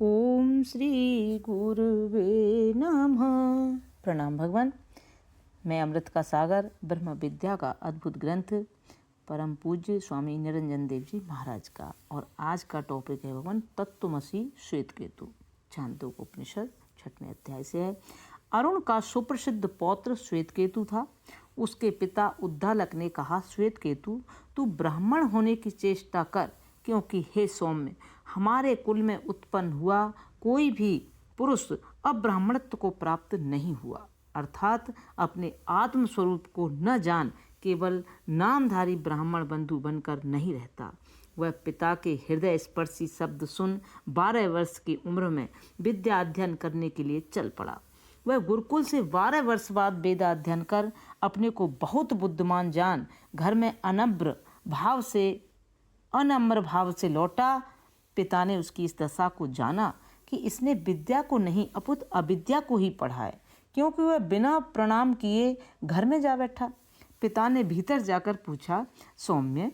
ओम श्री गुरुवे नमः। प्रणाम भगवान। मैं अमृत का सागर ब्रह्म विद्या का अद्भुत ग्रंथ परम पूज्य स्वामी निरंजन देव जी महाराज का, और आज का टॉपिक है भगवान तत्वमसी श्वेत केतु। छांदोग्य उपनिषद 6वें अध्याय से है। अरुण का सुप्रसिद्ध पौत्र श्वेत केतु था। उसके पिता उद्दालक ने कहा, श्वेत केतु, तू ब्राह्मण होने की चेष्टा कर, क्योंकि हे सौम्य, हमारे कुल में उत्पन्न हुआ कोई भी पुरुष अब्राह्मणत्व को प्राप्त नहीं हुआ, अर्थात अपने आत्म स्वरूप को न जान केवल नामधारी ब्राह्मण बंधु बनकर नहीं रहता। वह पिता के हृदय स्पर्शी शब्द सुन 12 वर्ष की उम्र में विद्या अध्ययन करने के लिए चल पड़ा। वह गुरुकुल से 12 वर्ष बाद वेदा अध्ययन कर अपने को बहुत बुद्धिमान जान घर में अनम्र भाव से लौटा। पिता ने उसकी इस दशा को जाना कि इसने विद्या को नहीं अपितु अविद्या को ही पढ़ा है, क्योंकि वह बिना प्रणाम किए घर में जा बैठा। पिता ने भीतर जाकर पूछा, सौम्य,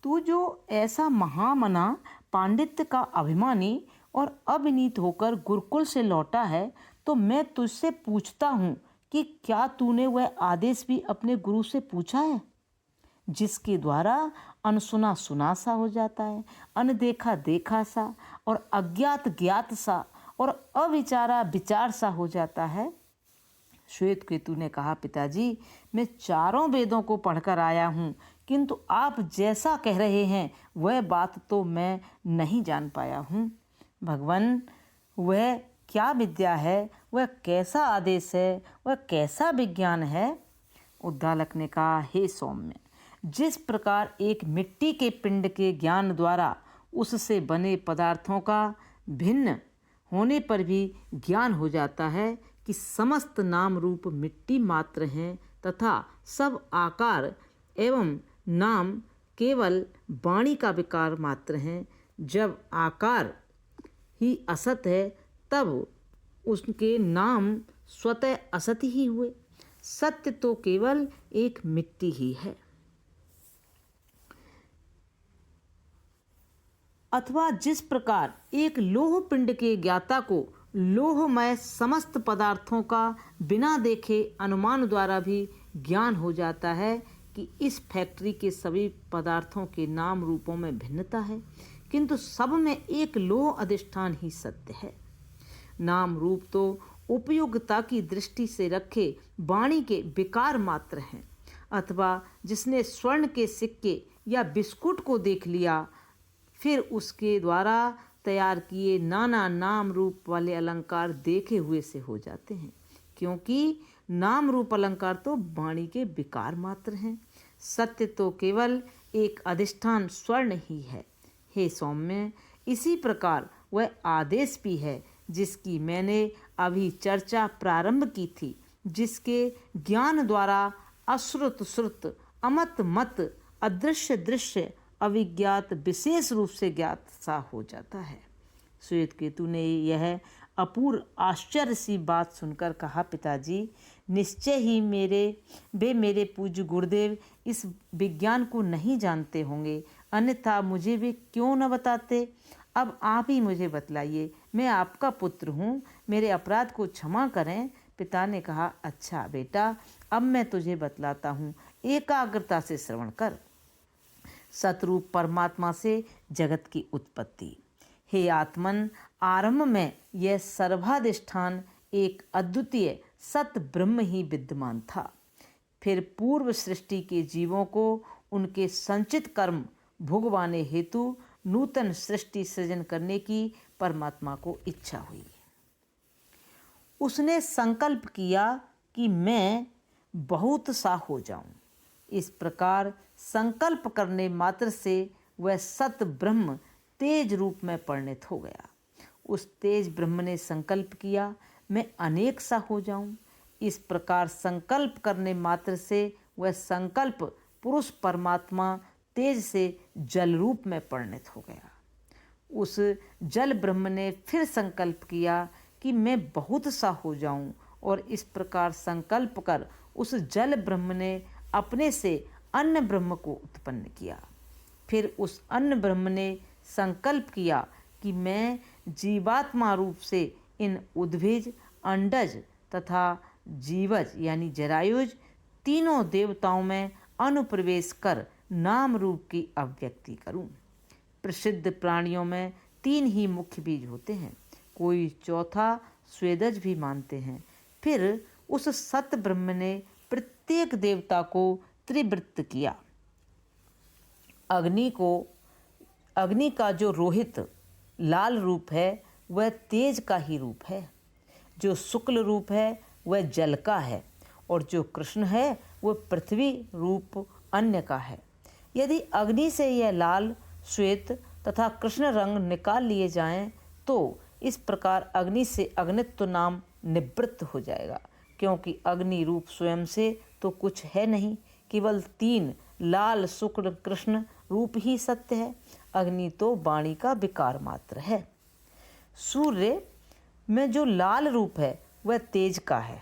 तू जो ऐसा महामना पांडित्य का अभिमानी और अविनीत होकर गुरुकुल से लौटा है, तो मैं तुझसे पूछता हूँ कि क्या तूने वह आदेश भी अपने गुरु से पूछा है, जिसके द्वारा अनसुना सुना सा हो जाता है, अनदेखा देखा सा, और अज्ञात ज्ञात सा, और अविचारा विचार सा हो जाता है। श्वेत केतु ने कहा, पिताजी, मैं चारों वेदों को पढ़कर आया हूँ, किंतु आप जैसा कह रहे हैं वह बात तो मैं नहीं जान पाया हूँ। भगवान, वह क्या विद्या है, वह कैसा आदेश है, वह कैसा विज्ञान है? उद्दालक ने कहा, हे सौम्य, जिस प्रकार एक मिट्टी के पिंड के ज्ञान द्वारा उससे बने पदार्थों का भिन्न होने पर भी ज्ञान हो जाता है कि समस्त नाम रूप मिट्टी मात्र हैं, तथा सब आकार एवं नाम केवल वाणी का विकार मात्र हैं। जब आकार ही असत है, तब उसके नाम स्वतः असत ही हुए। सत्य तो केवल एक मिट्टी ही है। अथवा जिस प्रकार एक लोह पिंड के ज्ञाता को लोहमय समस्त पदार्थों का बिना देखे अनुमान द्वारा भी ज्ञान हो जाता है कि इस फैक्ट्री के सभी पदार्थों के नाम रूपों में भिन्नता है, किंतु सब में एक लोह अधिष्ठान ही सत्य है। नाम रूप तो उपयोगिता की दृष्टि से रखे वाणी के विकार मात्र हैं। अथवा जिसने स्वर्ण के सिक्के या बिस्कुट को देख लिया, फिर उसके द्वारा तैयार किए नाना नाम रूप वाले अलंकार देखे हुए से हो जाते हैं, क्योंकि नाम रूप अलंकार तो वाणी के विकार मात्र हैं। सत्य तो केवल एक अधिष्ठान स्वर्ण ही है। हे सौम्य, इसी प्रकार वह आदेश भी है जिसकी मैंने अभी चर्चा प्रारंभ की थी, जिसके ज्ञान द्वारा अश्रुत श्रुत, अमत मत, अदृश्य दृश्य, अविज्ञात विशेष रूप से ज्ञात सा हो जाता है। श्वेत केतु ने यह अपूर्व आश्चर्य सी बात सुनकर कहा, पिताजी, निश्चय ही मेरे पूज्य गुरुदेव इस विज्ञान को नहीं जानते होंगे, अन्यथा मुझे भी क्यों न बताते। अब आप ही मुझे बतलाइए, मैं आपका पुत्र हूँ, मेरे अपराध को क्षमा करें। पिता ने कहा, अच्छा बेटा, अब मैं तुझे बतलाता हूँ, एकाग्रता से श्रवण कर। सतरूप परमात्मा से जगत की उत्पत्ति। हे आत्मन, आरंभ में यह सर्वाधिष्ठान एक अद्वितीय सत ब्रह्म ही विद्यमान था। फिर पूर्व सृष्टि के जीवों को उनके संचित कर्म भोगवाने हेतु नूतन सृष्टि सृजन करने की परमात्मा को इच्छा हुई। उसने संकल्प किया कि मैं बहुत सा हो जाऊं। इस प्रकार संकल्प करने मात्र से वह सत ब्रह्म तेज रूप में परिणत हो गया। उस तेज ब्रह्म ने संकल्प किया, मैं अनेक सा हो जाऊं। इस प्रकार संकल्प करने मात्र से वह संकल्प पुरुष परमात्मा तेज से जल रूप में परिणत हो गया। उस जल ब्रह्म ने फिर संकल्प किया कि मैं बहुत सा हो जाऊं, और इस प्रकार संकल्प कर उस जल ब्रह्म ने अपने से अन्न ब्रह्म को उत्पन्न किया। फिर उस अन्न ब्रह्म ने संकल्प किया कि मैं जीवात्मा रूप से इन उद्भिज, अंडज तथा जीवज यानी जरायुज तीनों देवताओं में अनुप्रवेश कर नाम रूप की अभिव्यक्ति करूं। प्रसिद्ध प्राणियों में 3 ही मुख्य बीज होते हैं, कोई चौथा स्वेदज भी मानते हैं। फिर उस सत ब्रह्म ने प्रत्येक देवता को त्रिवृत्त किया। अग्नि का जो रोहित लाल रूप है वह तेज का ही रूप है, जो शुक्ल रूप है वह जल का है, और जो कृष्ण है वह पृथ्वी रूप अन्य का है। यदि अग्नि से यह लाल, श्वेत तथा कृष्ण रंग निकाल लिए जाएं तो इस प्रकार अग्नि से अग्नित्व नाम निवृत्त हो जाएगा, क्योंकि अग्नि रूप स्वयं से तो कुछ है नहीं, केवल 3 लाल, शुक्ल, कृष्ण रूप ही सत्य है। अग्नि तो वाणी का विकार मात्र है। सूर्य में जो लाल रूप है वह तेज का है,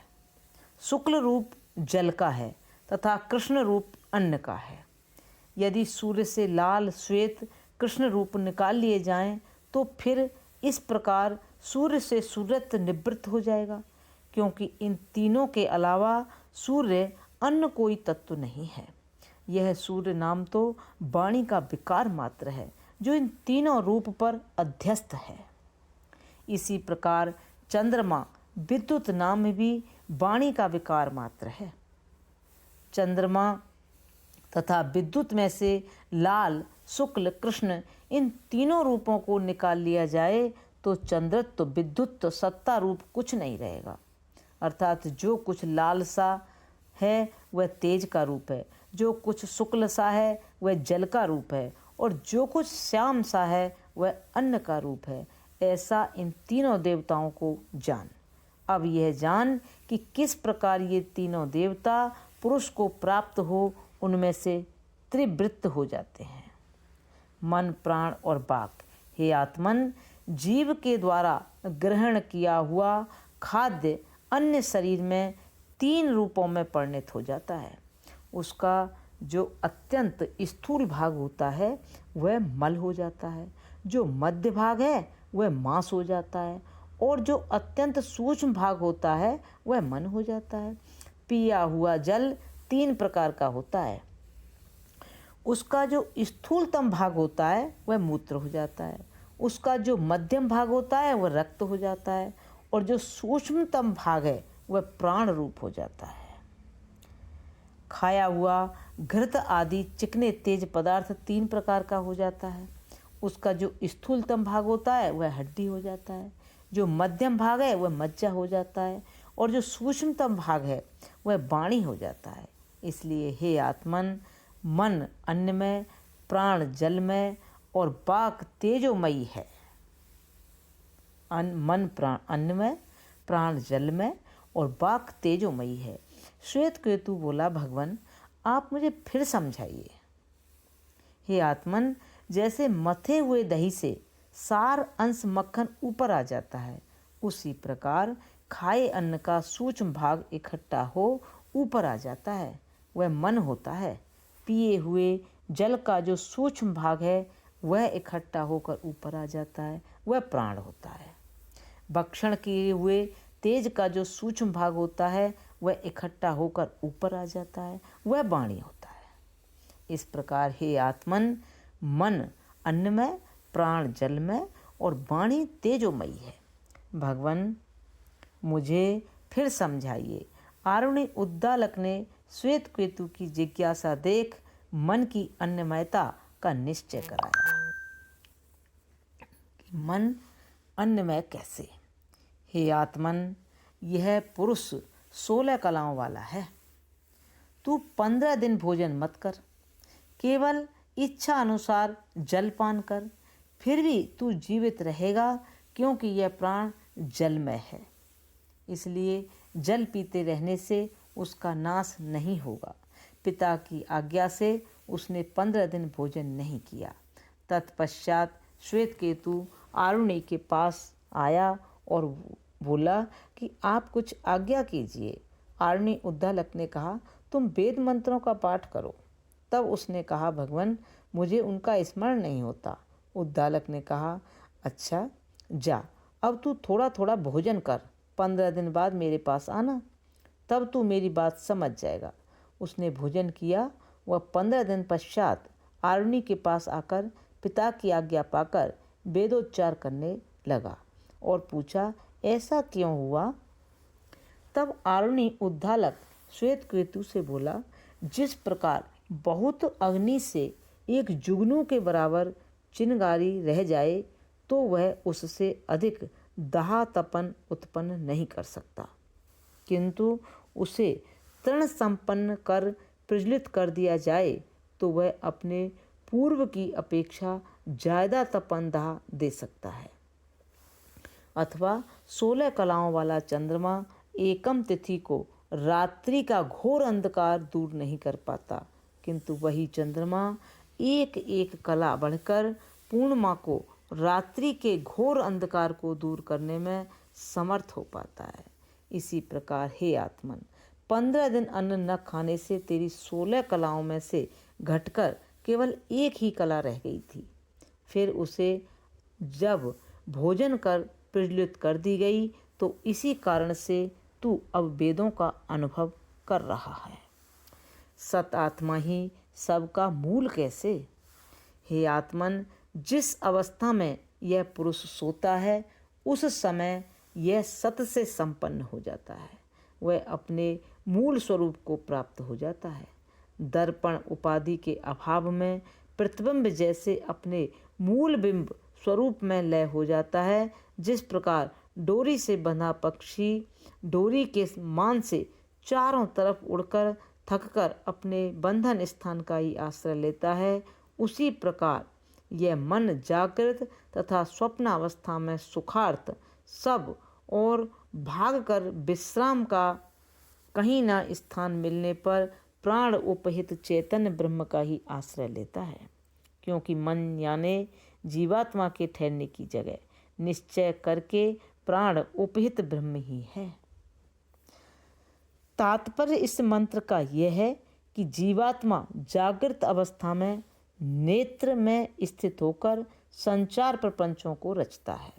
शुक्ल रूप जल का है तथा कृष्ण रूप अन्न का है। यदि सूर्य से लाल, श्वेत, कृष्ण रूप निकाल लिए जाएं तो फिर इस प्रकार सूर्य से सूर्यत्व निवृत्त हो जाएगा, क्योंकि इन तीनों के अलावा सूर्य अन्य कोई तत्व नहीं है। यह सूर्य नाम तो वाणी का विकार मात्र है, जो इन तीनों रूप पर अध्यस्त है। इसी प्रकार चंद्रमा विद्युत नाम में भी वाणी का विकार मात्र है। चंद्रमा तथा विद्युत में से लाल, शुक्ल, कृष्ण इन तीनों रूपों को निकाल लिया जाए तो चंद्रत्व, विद्युत सत्ता रूप कुछ नहीं रहेगा। अर्थात जो कुछ लाल सा है वह तेज का रूप है, जो कुछ शुक्ल सा है वह जल का रूप है, और जो कुछ श्याम सा है वह अन्न का रूप है। ऐसा इन तीनों देवताओं को जान। अब यह जान कि किस प्रकार ये तीनों देवता पुरुष को प्राप्त हो उनमें से त्रिवृत्त हो जाते हैं। मन, प्राण और वाक। हे आत्मन, जीव के द्वारा ग्रहण किया हुआ खाद्य अन्य शरीर में 3 रूपों में परिणत हो जाता है। उसका जो अत्यंत स्थूल भाग होता है वह मल हो जाता है, जो मध्य भाग है वह मांस हो जाता है, और जो अत्यंत सूक्ष्म भाग होता है वह मन हो जाता है। पिया हुआ जल 3 प्रकार का होता है। उसका जो स्थूलतम भाग होता है वह मूत्र हो जाता है, उसका जो मध्यम भाग होता है वह रक्त हो जाता है, और जो सूक्ष्मतम भाग है वह प्राण रूप हो जाता है। खाया हुआ घृत आदि चिकने तेज पदार्थ 3 प्रकार का हो जाता है। उसका जो स्थूलतम भाग होता है वह हड्डी हो जाता है, जो मध्यम भाग है वह मज्जा हो जाता है, और जो सूक्ष्मतम भाग है वह वाणी हो जाता है। इसलिए हे आत्मन, मन अन्नमय, प्राण जलमय और वाक तेजोमयी है। मन प्राण अन्नमय, प्राण जलमय और वाक तेजोमयी है। श्वेत केतु बोला, भगवान आप मुझे फिर समझाइए। हे आत्मन, जैसे मथे हुए दही से सार अंश मक्खन ऊपर आ जाता है, उसी प्रकार खाए अन्न का सूक्ष्म भाग इकट्ठा हो ऊपर आ जाता है, वह मन होता है। पिए हुए जल का जो सूक्ष्म भाग है वह इकट्ठा होकर ऊपर आ जाता है, वह प्राण होता है। भक्षण किए हुए तेज का जो सूक्ष्म भाग होता है वह इकट्ठा होकर ऊपर आ जाता है, वह वाणी होता है। इस प्रकार हे आत्मन, मन अन्नमय, प्राण जलमय और वाणी तेजोमयी है। भगवान मुझे फिर समझाइए। आरुणि उद्दालक ने श्वेत केतु की जिज्ञासा देख मन की अन्नमयता का निश्चय कराया कि मन अन्नमय कैसे। हे आत्मन, यह पुरुष 16 कलाओं वाला है। तू 15 दिन भोजन मत कर, केवल इच्छा अनुसार जलपान कर, फिर भी तू जीवित रहेगा, क्योंकि यह प्राण जलमय है। इसलिए जल पीते रहने से उसका नाश नहीं होगा। पिता की आज्ञा से उसने 15 दिन भोजन नहीं किया। तत्पश्चात श्वेत केतु आरुणि के पास आया और बोला कि आप कुछ आज्ञा कीजिए। आरुणि उद्दालक ने कहा, तुम वेद मंत्रों का पाठ करो। तब उसने कहा, भगवान मुझे उनका स्मरण नहीं होता। उद्दालक ने कहा, अच्छा जा, अब तू थोड़ा थोड़ा भोजन कर, 15 दिन बाद मेरे पास आना, तब तू मेरी बात समझ जाएगा। उसने भोजन किया। वह 15 दिन पश्चात आरुणि के पास आकर पिता की आज्ञा पाकर वेदोच्चार करने लगा और पूछा, ऐसा क्यों हुआ? तब आरुणि उद्दालक श्वेतकेतु से बोला, जिस प्रकार बहुत अग्नि से एक जुगनू के बराबर चिंगारी रह जाए तो वह उससे अधिक दाह तपन उत्पन्न नहीं कर सकता, किंतु उसे तृण संपन्न कर प्रज्वलित कर दिया जाए तो वह अपने पूर्व की अपेक्षा ज़्यादा तपन दाह दे सकता है। अथवा 16 कलाओं वाला चंद्रमा एकम तिथि को रात्रि का घोर अंधकार दूर नहीं कर पाता, किंतु वही चंद्रमा एक एक कला बढ़कर पूर्णिमा को रात्रि के घोर अंधकार को दूर करने में समर्थ हो पाता है। इसी प्रकार हे आत्मन, 15 दिन अन्न न खाने से तेरी 16 कलाओं में से घटकर केवल एक ही कला रह गई थी। फिर उसे जब भोजन कर प्रज्वलित कर दी गई तो इसी कारण से तू अब वेदों का अनुभव कर रहा है। सत आत्मा ही सबका मूल कैसे? हे आत्मन, जिस अवस्था में यह पुरुष सोता है उस समय यह सत से संपन्न हो जाता है, वह अपने मूल स्वरूप को प्राप्त हो जाता है। दर्पण उपाधि के अभाव में प्रतिबिंब जैसे अपने मूल बिंब स्वरूप में लय हो जाता है। जिस प्रकार डोरी से बंधा पक्षी डोरी के मान से चारों तरफ उड़कर थककर अपने बंधन स्थान का ही आश्रय लेता है, उसी प्रकार यह मन जागृत तथा स्वप्नावस्था में सुखार्थ सब और भागकर विश्राम का कहीं ना स्थान मिलने पर प्राण उपहित चैतन्य ब्रह्म का ही आश्रय लेता है, क्योंकि मन यानी जीवात्मा के ठहरने की जगह निश्चय करके प्राण उपहित ब्रह्म ही है। तात्पर्य इस मंत्र का यह है कि जीवात्मा जागृत अवस्था में नेत्र में स्थित होकर संचार प्रपंचों को रचता है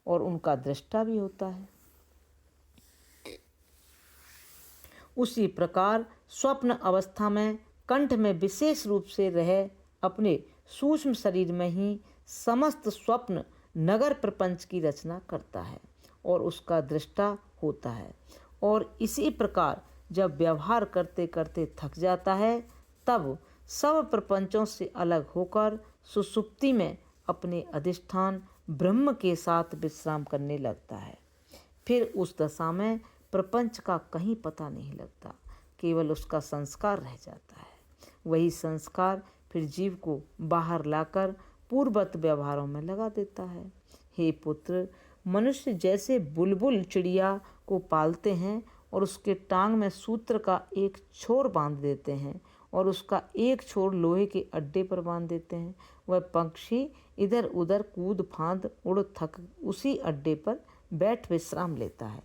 और उनका दृष्टा भी होता है। उसी प्रकार स्वप्न अवस्था में कंठ में विशेष रूप से रह अपने सूक्ष्म शरीर में ही समस्त स्वप्न नगर प्रपंच की रचना करता है और उसका दृष्टा होता है। और इसी प्रकार जब व्यवहार करते करते थक जाता है तब सब प्रपंचों से अलग होकर सुषुप्ति में अपने अधिष्ठान ब्रह्म के साथ विश्राम करने लगता है। फिर उस दशा में प्रपंच का कहीं पता नहीं लगता, केवल उसका संस्कार रह जाता है। वही संस्कार फिर जीव को बाहर लाकर पूर्ववत व्यवहारों में लगा देता है। हे पुत्र, मनुष्य जैसे बुलबुल चिड़िया को पालते हैं और उसके टांग में सूत्र का एक छोर बांध देते हैं और उसका एक छोर लोहे के अड्डे पर बांध देते हैं, वह पक्षी इधर उधर कूद फांद उड़ थक उसी अड्डे पर बैठ विश्राम लेता है।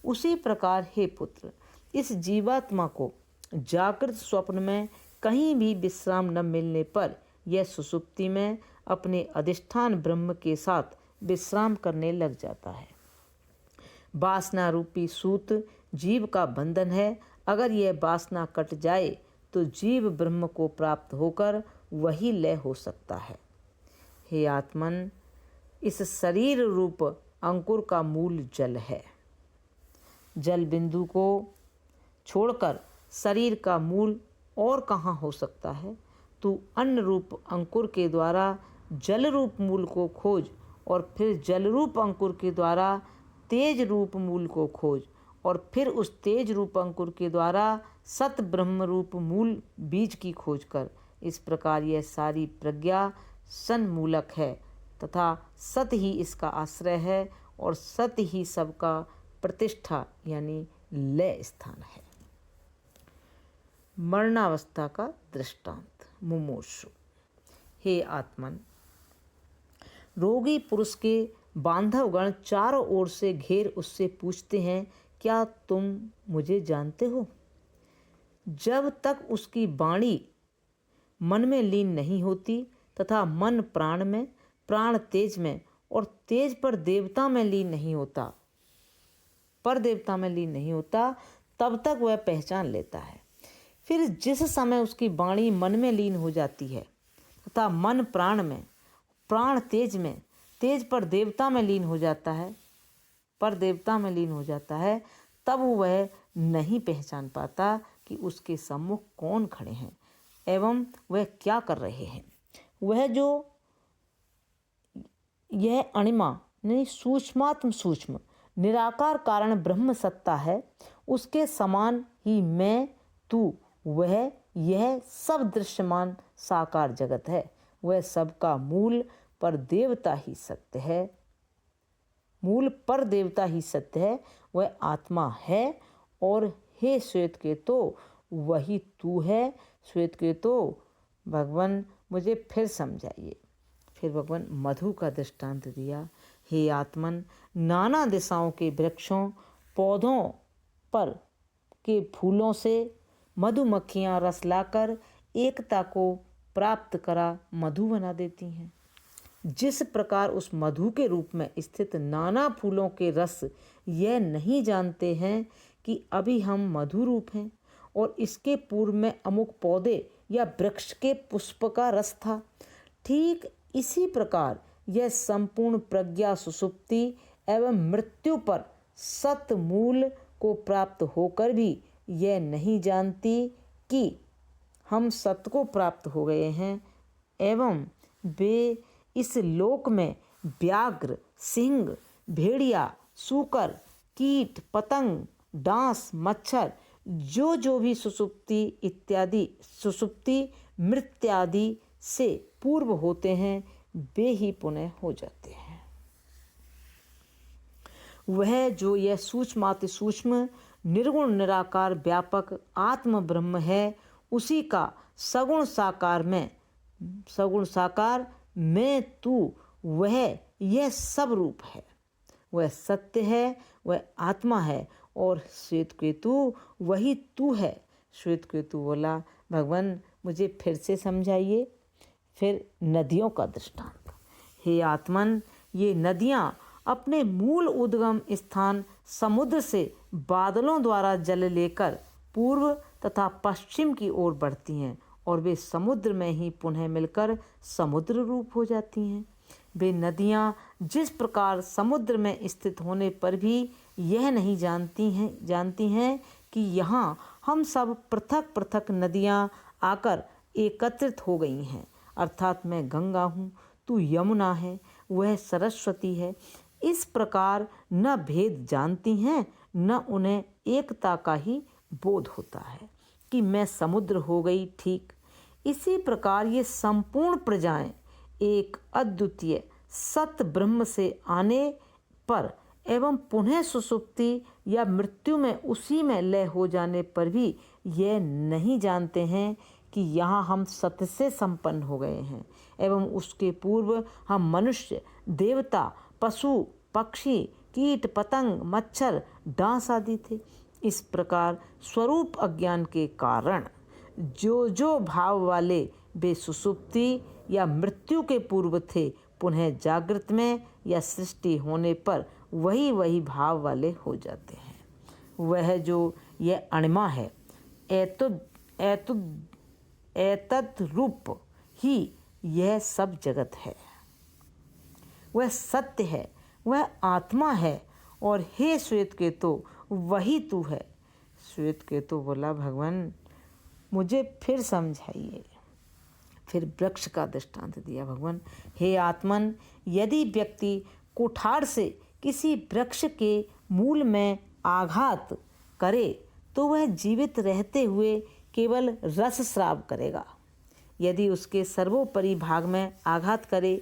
उसी प्रकार हे पुत्र, इस जीवात्मा को जागृत स्वप्न में कहीं भी विश्राम न मिलने पर यह सुषुप्ति में अपने अधिष्ठान ब्रह्म के साथ विश्राम करने लग जाता है। वासना रूपी सूत जीव का बंधन है। अगर यह वासना कट जाए तो जीव ब्रह्म को प्राप्त होकर वही लय हो सकता है। हे आत्मन, इस शरीर रूप अंकुर का मूल जल है। जल बिंदु को छोड़कर शरीर का मूल और कहाँ हो सकता है? तू अन्न रूप अंकुर के द्वारा जल रूप मूल को खोज और फिर जल रूप अंकुर के द्वारा तेज रूप मूल को खोज और फिर उस तेज रूप अंकुर के द्वारा सत ब्रह्म रूप मूल बीज की खोज कर। इस प्रकार यह सारी प्रज्ञा सन्मूलक है तथा सत ही इसका आश्रय है और सत ही सबका प्रतिष्ठा यानी लय स्थान है। मरणावस्था का दृष्टांत। मुमूर्षु, हे आत्मन, रोगी पुरुष के बांधवगण चारों ओर से घेर उससे पूछते हैं, क्या तुम मुझे जानते हो? जब तक उसकी वाणी मन में लीन नहीं होती तथा मन प्राण में, प्राण तेज में और तेज पर देवता में लीन नहीं होता, तब तक वह पहचान लेता है। फिर जिस समय उसकी वाणी मन में लीन हो जाती है तथा मन प्राण में, प्राण तेज में, तेज पर देवता में लीन हो जाता है, तब वह नहीं पहचान पाता कि उसके सम्मुख कौन खड़े हैं एवं वह क्या कर रहे हैं। वह जो यह अणिमा यानी सूक्ष्मात्म सूक्ष्म निराकार कारण ब्रह्म सत्ता है, उसके समान ही मैं, तू, वह, यह सब दृश्यमान साकार जगत है। वह सबका मूल पर देवता ही सत्य है, वह आत्मा है। और हे श्वेतकेतो, वही तू है। श्वेतकेतो, भगवान मुझे फिर समझाइए। फिर भगवान मधु का दृष्टांत दिया। हे आत्मन, नाना दिशाओं के वृक्षों पौधों पर के फूलों से मधुमक्खियाँ रस लाकर एकता को प्राप्त करा मधु बना देती हैं। जिस प्रकार उस मधु के रूप में स्थित नाना फूलों के रस यह नहीं जानते हैं कि अभी हम मधु रूप हैं और इसके पूर्व में अमुक पौधे या वृक्ष के पुष्प का रस था, ठीक इसी प्रकार यह संपूर्ण प्रज्ञा सुषुप्ति एवं मृत्यु पर सत मूल को प्राप्त होकर भी यह नहीं जानती कि हम सत्य को प्राप्त हो गए हैं एवं वे इस लोक में व्याघ्र, सिंह, भेड़िया, सूकर, कीट, पतंग, डांस, मच्छर जो भी सुषुप्ति मृत्यादि से पूर्व होते हैं, वे ही पुनः हो जाते हैं। वह जो यह सूक्ष्माति सूक्ष्म निर्गुण निराकार व्यापक आत्म ब्रह्म है, उसी का सगुण साकार मैं, तू, वह, यह सब रूप है। वह सत्य है, वह आत्मा है और श्वेतकेतु वही तू है। श्वेतकेतु बोला, भगवान मुझे फिर से समझाइए। फिर नदियों का दृष्टांत। हे आत्मन, ये नदियाँ अपने मूल उद्गम स्थान समुद्र से बादलों द्वारा जल लेकर पूर्व तथा पश्चिम की ओर बढ़ती हैं और वे समुद्र में ही पुनः मिलकर समुद्र रूप हो जाती हैं। वे नदियाँ जिस प्रकार समुद्र में स्थित होने पर भी यह नहीं जानती हैं कि यहाँ हम सब पृथक पृथक नदियाँ आकर एकत्रित हो गई हैं, अर्थात मैं गंगा हूँ, तू यमुना है, वह सरस्वती है। इस प्रकार न भेद जानती हैं, न उन्हें एकता का ही बोध होता है कि मैं समुद्र हो गई। ठीक इसी प्रकार ये संपूर्ण प्रजाएं एक अद्वितीय सत ब्रह्म से आने पर एवं पुनः सुषुप्ति या मृत्यु में उसी में लय हो जाने पर भी यह नहीं जानते हैं कि यहाँ हम सत्य से संपन्न हो गए हैं एवं उसके पूर्व हम मनुष्य, देवता, पशु, पक्षी, कीट, पतंग, मच्छर, डांस आदि थे। इस प्रकार स्वरूप अज्ञान के कारण जो भाव वाले वे सुषुप्ति या मृत्यु के पूर्व थे, पुनः जागृत में या सृष्टि होने पर वही भाव वाले हो जाते हैं। वह जो यह अणिमा है, एतद रूप ही यह सब जगत है। वह सत्य है, वह आत्मा है और हे श्वेतकेतु, वही तू है। श्वेतकेतु बोला, भगवान मुझे फिर समझाइए। फिर वृक्ष का दृष्टांत दिया भगवान। हे आत्मन, यदि व्यक्ति कुठार से किसी वृक्ष के मूल में आघात करे तो वह जीवित रहते हुए केवल रस स्राव करेगा। यदि उसके सर्वोपरि भाग में आघात करे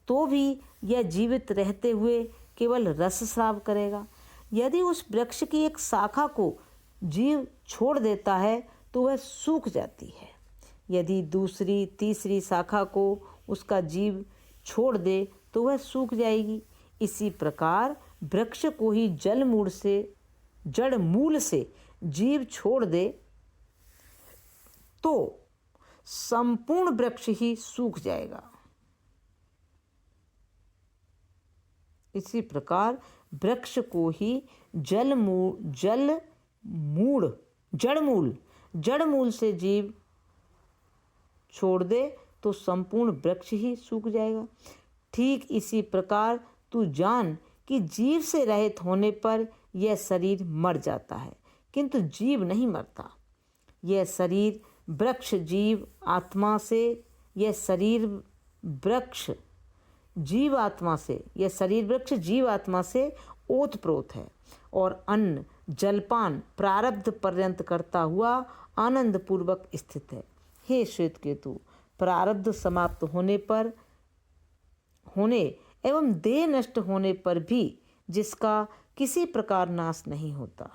तो भी यह जीवित रहते हुए केवल रस स्राव करेगा। यदि उस वृक्ष की एक शाखा को जीव छोड़ देता है तो वह सूख जाती है। यदि दूसरी तीसरी शाखा को उसका जीव छोड़ दे तो वह सूख जाएगी। इसी प्रकार वृक्ष को ही जड़ मूल से जीव छोड़ दे तो संपूर्ण वृक्ष ही सूख जाएगा। इसी प्रकार वृक्ष को ही जड़ मूल से जीव छोड़ दे तो संपूर्ण वृक्ष ही सूख जाएगा। ठीक इसी प्रकार तू जान कि जीव से रहित होने पर यह शरीर मर जाता है, किंतु जीव नहीं मरता। यह शरीर वृक्ष जीव आत्मा से ओतप्रोत है और अन्न जलपान प्रारब्ध पर्यंत करता हुआ आनंद पूर्वक स्थित है। हे श्वेतकेतु, प्रारब्ध समाप्त होने एवं देह नष्ट होने पर भी जिसका किसी प्रकार नाश नहीं होता,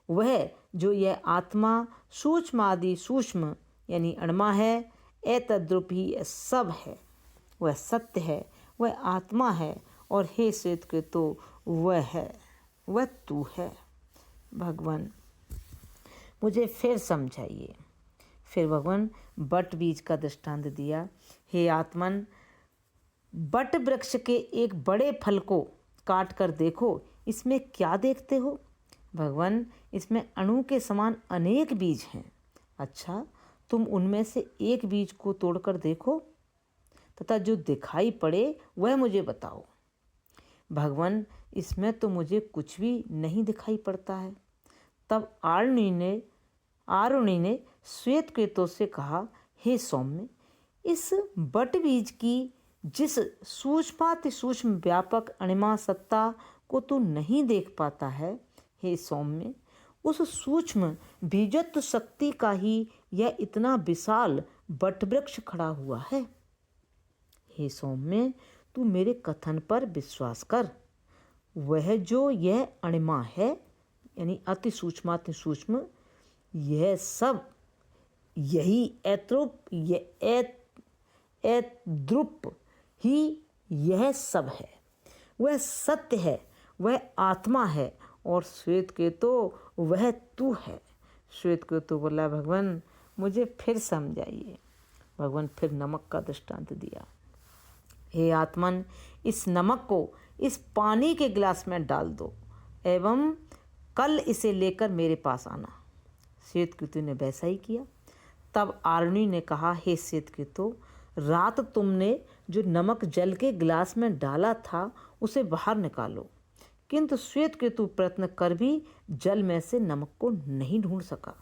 वह जो यह आत्मा सूक्ष्मादि सूक्ष्म यानी अणमा है, एतद्रूप ही यह सब है, वह सत्य है, वह आत्मा है। और हे श्वेतकेतु, वह तू है। भगवान मुझे फिर समझाइए। फिर भगवान बट बीज का दृष्टांत दिया। हे आत्मन, बट वृक्ष के एक बड़े फल को काट कर देखो, इसमें क्या देखते हो? भगवान, इसमें अणु के समान अनेक बीज हैं। अच्छा, तुम उनमें से एक बीज को तोड़कर देखो तथा जो दिखाई पड़े वह मुझे बताओ। भगवान, इसमें तो मुझे कुछ भी नहीं दिखाई पड़ता है। तब आरुणि ने श्वेतकेतु से कहा, हे सौम्य, इस बट बीज की जिस सूक्ष्माति सूक्ष्म व्यापक अणिमा सत्ता को तू नहीं देख पाता है, हे सौम्य, उस सूक्ष्म बीजत्व शक्ति का ही यह इतना विशाल बटवृक्ष खड़ा हुआ है। हे सौम्य, तू मेरे कथन पर विश्वास कर। वह जो यह अणिमा है यानी अति सूक्ष्माति सूक्ष्म, यह सब यही एद्रुप ही यह सब है। वह सत्य है, वह आत्मा है और श्वेतकेतु वह तू है। श्वेतकेतु बोला, भगवान मुझे फिर समझाइए। भगवान फिर नमक का दृष्टांत दिया। हे आत्मन, इस नमक को इस पानी के गिलास में डाल दो एवं कल इसे लेकर मेरे पास आना। श्वेतकेतु ने वैसा ही किया। तब आरुणि ने कहा, हे श्वेतकेतु, रात तुमने जो नमक जल के गिलास में डाला था उसे बाहर निकालो। किंतु श्वेतकेतु प्रयत्न कर भी जल में से नमक को नहीं ढूंढ सका।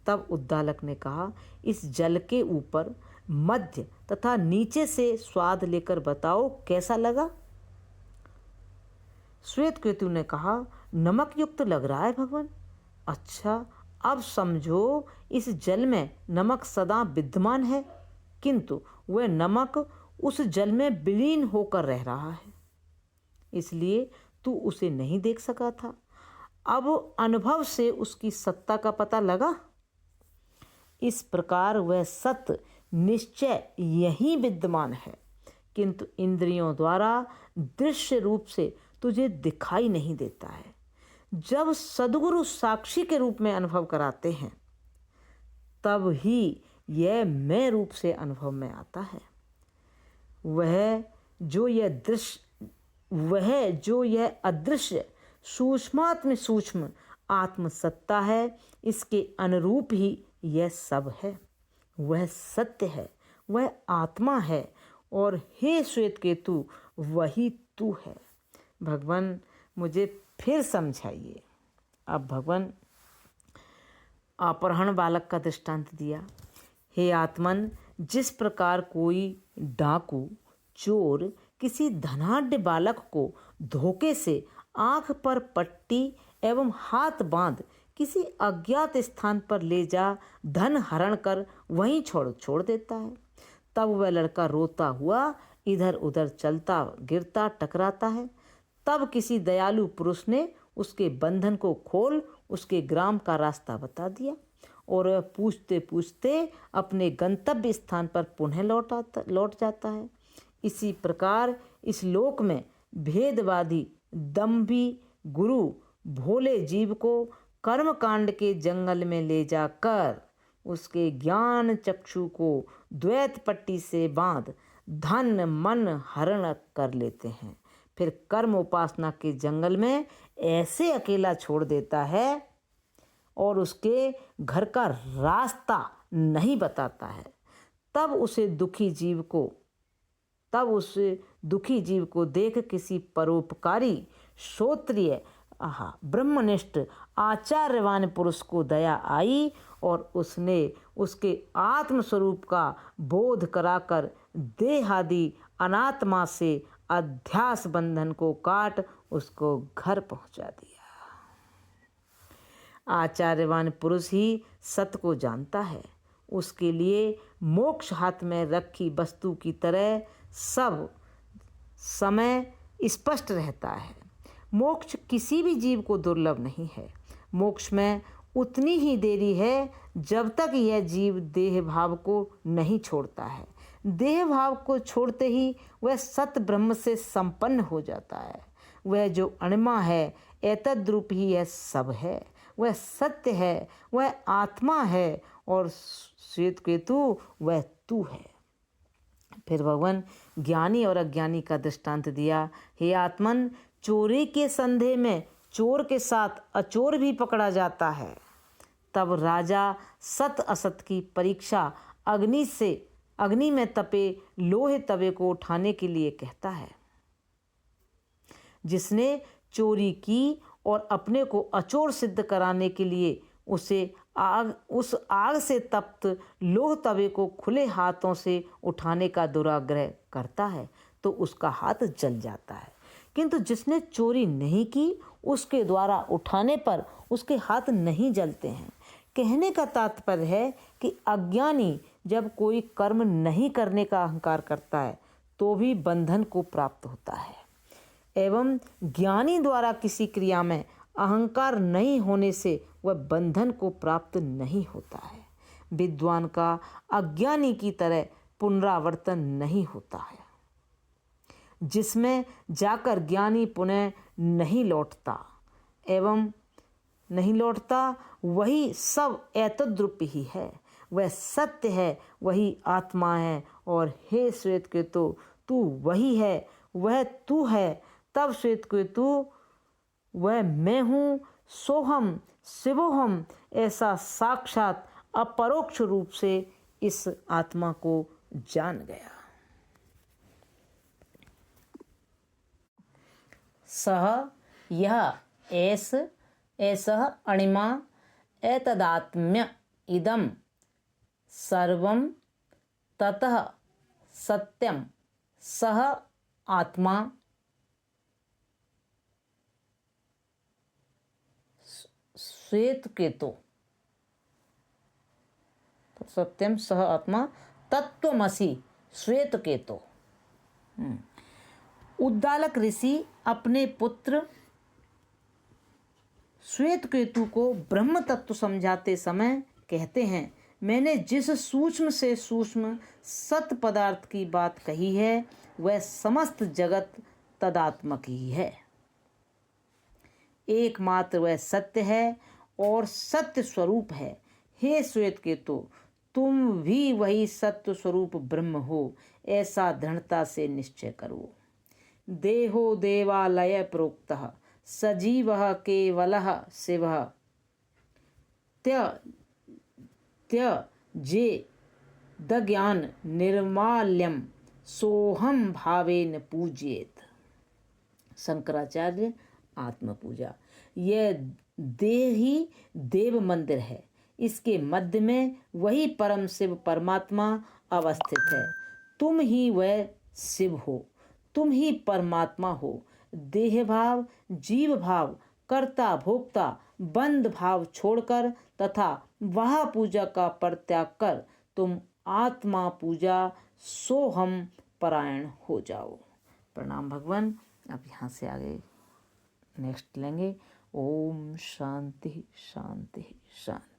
तब उद्दालक ने कहा, इस जल के ऊपर मध्य तथा नीचे से स्वाद लेकर बताओ कैसा लगा। श्वेतकेतु ने कहा, नमक युक्त लग रहा है भगवान। अच्छा, अब समझो, इस जल में नमक सदा विद्यमान है, किंतु वह नमक उस जल में विलीन होकर रह रहा है, इसलिए तू उसे नहीं देख सका था। अब अनुभव से उसकी सत्ता का पता लगा। इस प्रकार वह सत्य निश्चय यही विद्यमान है, किंतु इंद्रियों द्वारा दृश्य रूप से तुझे दिखाई नहीं देता है। जब सद्गुरु साक्षी के रूप में अनुभव कराते हैं, तब ही यह मैं रूप से अनुभव में आता है। वह जो यह अदृश्य सूक्ष्मात्म सूक्ष्म आत्मसत्ता है, इसके अनुरूप ही यह सब है। वह सत्य है, वह आत्मा है और हे श्वेतकेतु, वही तू है। भगवान मुझे फिर समझाइए। अब भगवान अपहरण बालक का दृष्टांत दिया। हे आत्मन, जिस प्रकार कोई डाकू चोर किसी धनाढ्य बालक को धोखे से आंख पर पट्टी एवं हाथ बांध किसी अज्ञात स्थान पर ले जा धन हरण कर वहीं छोड़ देता है, तब वह लड़का रोता हुआ इधर उधर चलता गिरता टकराता है। तब किसी दयालु पुरुष ने उसके बंधन को खोल उसके ग्राम का रास्ता बता दिया और वह पूछते पूछते अपने गंतव्य स्थान पर पुनः लौट जाता है। इसी प्रकार इस लोक में भेदवादी दम्भी गुरु भोले जीव को कर्मकांड के जंगल में ले जाकर उसके ज्ञान चक्षु को द्वैत पट्टी से बांध धन मन हरण कर लेते हैं। फिर कर्म उपासना के जंगल में ऐसे अकेला छोड़ देता है और उसके घर का रास्ता नहीं बताता है। तब उस दुखी जीव को देख किसी परोपकारी श्रोत्रिय ब्रह्मनिष्ठ आचार्यवान पुरुष को दया आई और उसने उसके आत्मस्वरूप का बोध कराकर देहादि अनात्मा से अध्यास बंधन को काट उसको घर पहुंचा दिया। आचार्यवान पुरुष ही सत्य को जानता है। उसके लिए मोक्ष हाथ में रखी वस्तु की तरह सब समय स्पष्ट रहता है। मोक्ष किसी भी जीव को दुर्लभ नहीं है। मोक्ष में उतनी ही देरी है जब तक यह जीव देह भाव को नहीं छोड़ता है। देह भाव को छोड़ते ही वह सत्य ब्रह्म से संपन्न हो जाता है। वह जो अणिमा है, एतद्रूप ही यह सब है। वह सत्य है, वह आत्मा है और श्वेत केतु वह तू है। फिर भगवान ज्ञानी और अज्ञानी का दृष्टांत दिया। हे आत्मन, चोरी के संदेह में चोर के साथ अचोर भी पकड़ा जाता है। तब राजा सत असत की परीक्षा अग्नि में तपे लोहे तवे को उठाने के लिए कहता है। जिसने चोरी की और अपने को अचोर सिद्ध कराने के लिए उस आग से तप्त लोह तवे को खुले हाथों से उठाने का दुराग्रह करता है तो उसका हाथ जल जाता है। किंतु जिसने चोरी नहीं की उसके द्वारा उठाने पर उसके हाथ नहीं जलते हैं। कहने का तात्पर्य है कि अज्ञानी जब कोई कर्म नहीं करने का अहंकार करता है तो भी बंधन को प्राप्त होता है, एवं ज्ञानी द्वारा किसी क्रिया में अहंकार नहीं होने से वह बंधन को प्राप्त नहीं होता है। विद्वान का अज्ञानी की तरह पुनरावर्तन नहीं होता है। जिसमें जाकर ज्ञानी पुनः नहीं लौटता वही सब एतद्रूप ही है। वह सत्य है, वही आत्मा है। और हे श्वेत केतु, तू वही है, वह तू है। तब श्वेत केतु वह मैं हूँ, सोहम शिवोहम ऐसा साक्षात अपरोक्ष रूप से इस आत्मा को जान गया। सह यह ऐसह अणिमा एतदात्म्य इदं सर्वं ततः सत्यं सह आत्मा श्वेत केतु सत्यम सह आत्मा तत्वमसि श्वेत केतु। उद्दालक ऋषि अपने पुत्र श्वेत केतु को ब्रह्म तत्व समझाते समय कहते हैं, मैंने जिस सूक्ष्म से सूक्ष्म सत पदार्थ की बात कही है वह समस्त जगत तदात्मक ही है। एकमात्र वह सत्य है और सत्य स्वरूप है। हे श्वेत केतु, तुम भी वही सत्य स्वरूप ब्रह्म हो, ऐसा दृढ़ता से निश्चय करो। देहो देवालय प्रोक्तः सजीवः केवलः शिवः त्यजे दज्ञान निर्माल्यम सोहम भावेन पूज्येत। शंकराचार्य आत्म पूजा। यह देह ही देव मंदिर है। इसके मध्य में वही परम शिव परमात्मा अवस्थित है। तुम ही वह शिव हो, तुम ही परमात्मा हो। देह भाव, जीव भाव, कर्ता भोक्ता, बंध भाव छोड़कर तथा वह पूजा का परित्याग कर तुम आत्मा पूजा सोहम परायण हो जाओ। प्रणाम भगवान। अब यहाँ से आगे नेक्स्ट लेंगे। ओम शांति शांति शांति।